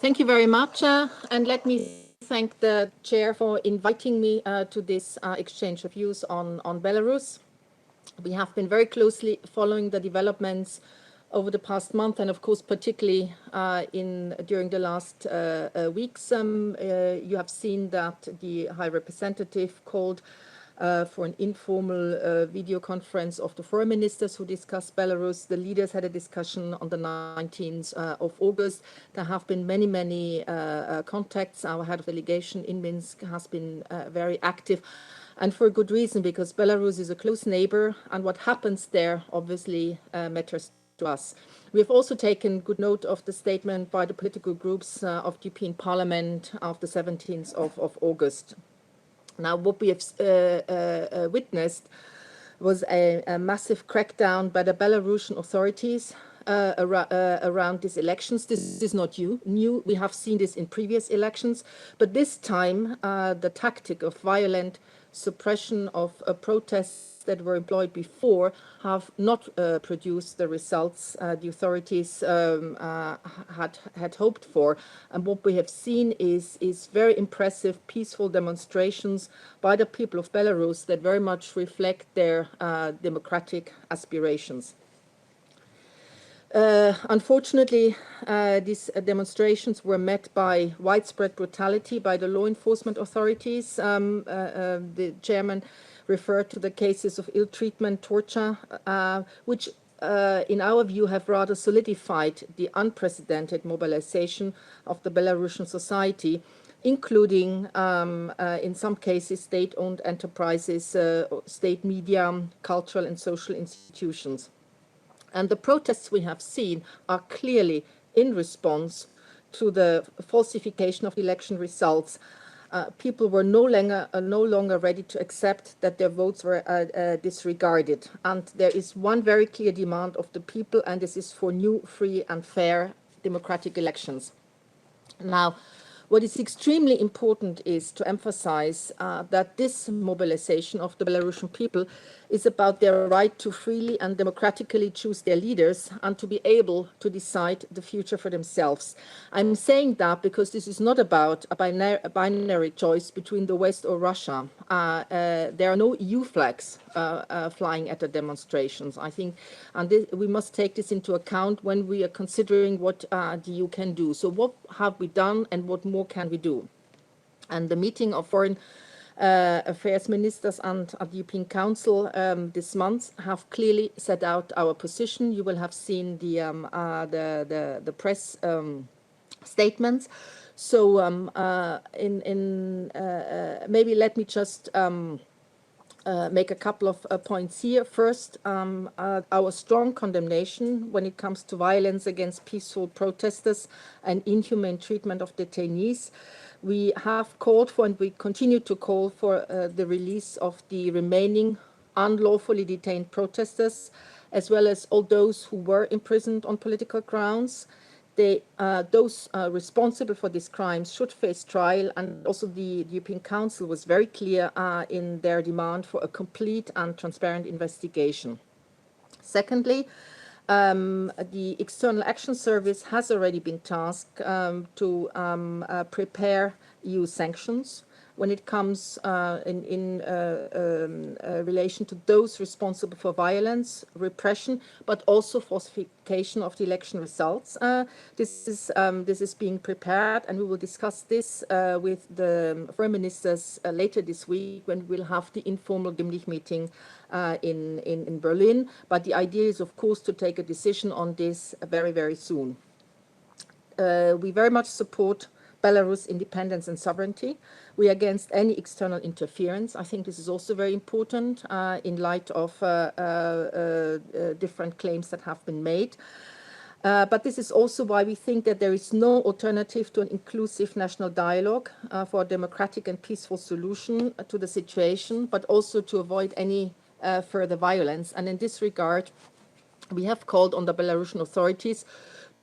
Thank you very much, and let me thank the chair for inviting me to this exchange of views on Belarus. We have been very closely following the developments over the past month, and of course, particularly during the last weeks. You have seen that the High Representative called for an informal video conference of the foreign ministers who discussed Belarus. The leaders had a discussion on the 19th of August. There have been many contacts. Our head of delegation in Minsk has been very active, and for a good reason, because Belarus is a close neighbor, and what happens there obviously matters to us. We have also taken good note of the statement by the political groups of the European Parliament of the 17th of August. Now, what we have witnessed was a massive crackdown by the Belarusian authorities around these elections. This is not new. We have seen this in previous elections, but this time the tactic of violent suppression of protests that were employed before have not produced the results the authorities had hoped for. And what we have seen is very impressive peaceful demonstrations by the people of Belarus that very much reflect their democratic aspirations. Unfortunately, these demonstrations were met by widespread brutality by the law enforcement authorities. The chairman referred to the cases of ill treatment, torture, which in our view have rather solidified the unprecedented mobilization of the Belarusian society, including in some cases state-owned enterprises, state media, cultural and social institutions. And the protests we have seen are clearly in response to the falsification of election results. People were no longer ready to accept that their votes were disregarded. And there is one very clear demand of the people, and this is for new, free and fair democratic elections. Now, what is extremely important is to emphasize that this mobilization of the Belarusian people is about their right to freely and democratically choose their leaders and to be able to decide the future for themselves. I'm saying that because this is not about a binary choice between the West or Russia. There are no EU flags flying at the demonstrations, I think, and we must take this into account when we are considering what the EU can do. So what have we done and what more can we do? And the meeting of Foreign Affairs Ministers and the European Council this month have clearly set out our position. You will have seen the press statements. So maybe let me just make a couple of points here. First, our strong condemnation when it comes to violence against peaceful protesters and inhumane treatment of detainees. We have called for, and we continue to call for, the release of the remaining unlawfully detained protesters, as well as all those who were imprisoned on political grounds. Those responsible for these crimes should face trial, and also the European Council was very clear in their demand for a complete and transparent investigation. Secondly, the External Action Service has already been tasked to prepare EU sanctions when it comes in relation to those responsible for violence, repression, but also falsification of the election results. This is being prepared, and we will discuss this with the foreign ministers later this week when we'll have the informal Gymnich meeting in Berlin. But the idea is, of course, to take a decision on this very, very soon. We very much support Belarus' independence and sovereignty. We are against any external interference. I think this is also very important in light of different claims that have been made. But this is also why we think that there is no alternative to an inclusive national dialogue for a democratic and peaceful solution to the situation, but also to avoid any further violence. And in this regard, we have called on the Belarusian authorities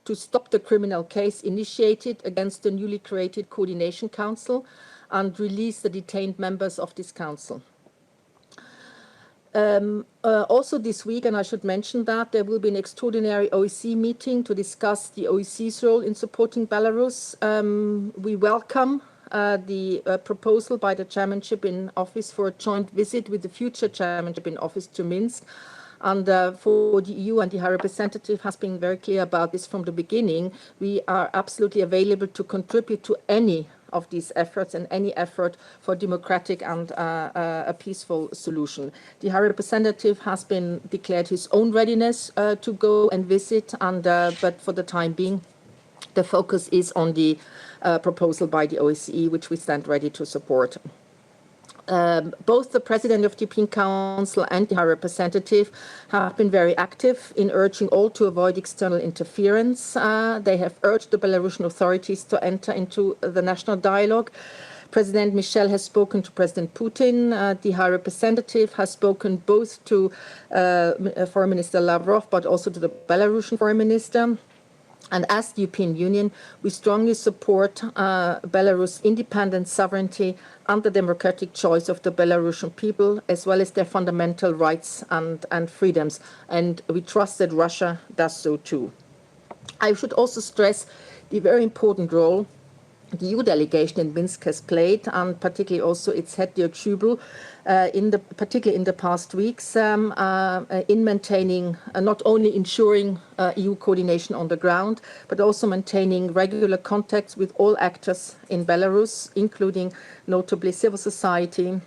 to stop the criminal case initiated against the newly created Coordination Council and release the detained members of this council. Also this week, and I should mention that, there will be an extraordinary OSCE meeting to discuss the OSCE's role in supporting Belarus. We welcome the proposal by the chairmanship in office for a joint visit with the future chairmanship in office to Minsk. And for the EU, and the High Representative has been very clear about this from the beginning, we are absolutely available to contribute to any of these efforts and any effort for democratic and a peaceful solution. The High Representative has been declared his own readiness to go and visit, and but for the time being, the focus is on the proposal by the OSCE, which we stand ready to support. Both the President of the European Council and the High Representative have been very active in urging all to avoid external interference. They have urged the Belarusian authorities to enter into the national dialogue. President Michel has spoken to President Putin. The High Representative has spoken both to Foreign Minister Lavrov, but also to the Belarusian Foreign Minister. And as the European Union, we strongly support Belarus' independent sovereignty and the democratic choice of the Belarusian people, as well as their fundamental rights and freedoms. And we trust that Russia does so too. I should also stress the very important role the EU delegation in Minsk has played, and particularly also its head, Dirk Schübel, particularly in the past weeks, in maintaining, not only ensuring EU coordination on the ground, but also maintaining regular contacts with all actors in Belarus, including notably civil society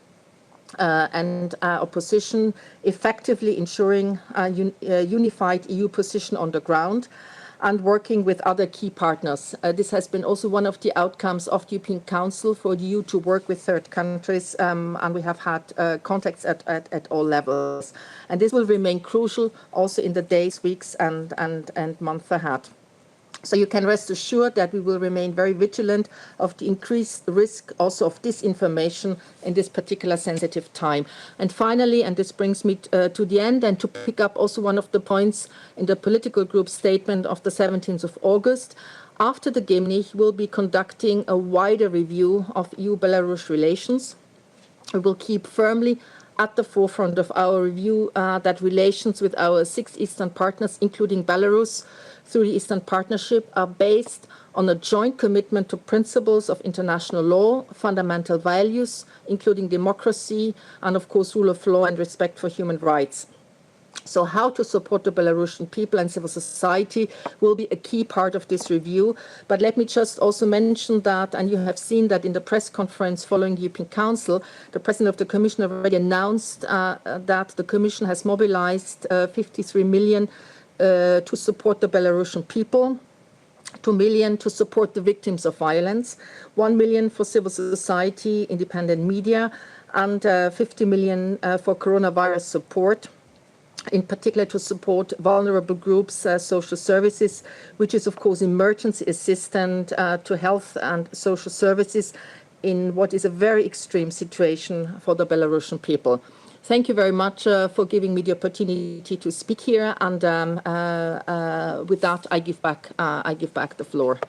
and opposition, effectively ensuring a unified EU position on the ground, and working with other key partners. This has been also one of the outcomes of the European Council for the EU to work with third countries, and we have had contacts at all levels. And this will remain crucial also in the days, weeks, and months ahead. So you can rest assured that we will remain very vigilant of the increased risk also of disinformation in this particular sensitive time. And finally, and this brings me to the end, and to pick up also one of the points in the political group statement of the 17th of August, after the Gymnich, we'll be conducting a wider review of EU-Belarus relations. We will keep firmly at the forefront of our review that relations with our 6 Eastern partners, including Belarus, through the Eastern Partnership, are based on a joint commitment to principles of international law, fundamental values, including democracy, and of course rule of law and respect for human rights. So how to support the Belarusian people and civil society will be a key part of this review. But let me just also mention that, and you have seen that in the press conference following the European Council, the President of the Commission already announced that the Commission has mobilized 53 million to support the Belarusian people, 2 million to support the victims of violence, 1 million for civil society, independent media, and 50 million for coronavirus support, in particular to support vulnerable groups, social services, which is of course emergency assistance to health and social services in what is a very extreme situation for the Belarusian people. Thank you very much for giving me the opportunity to speak here, and with that, I give back the floor.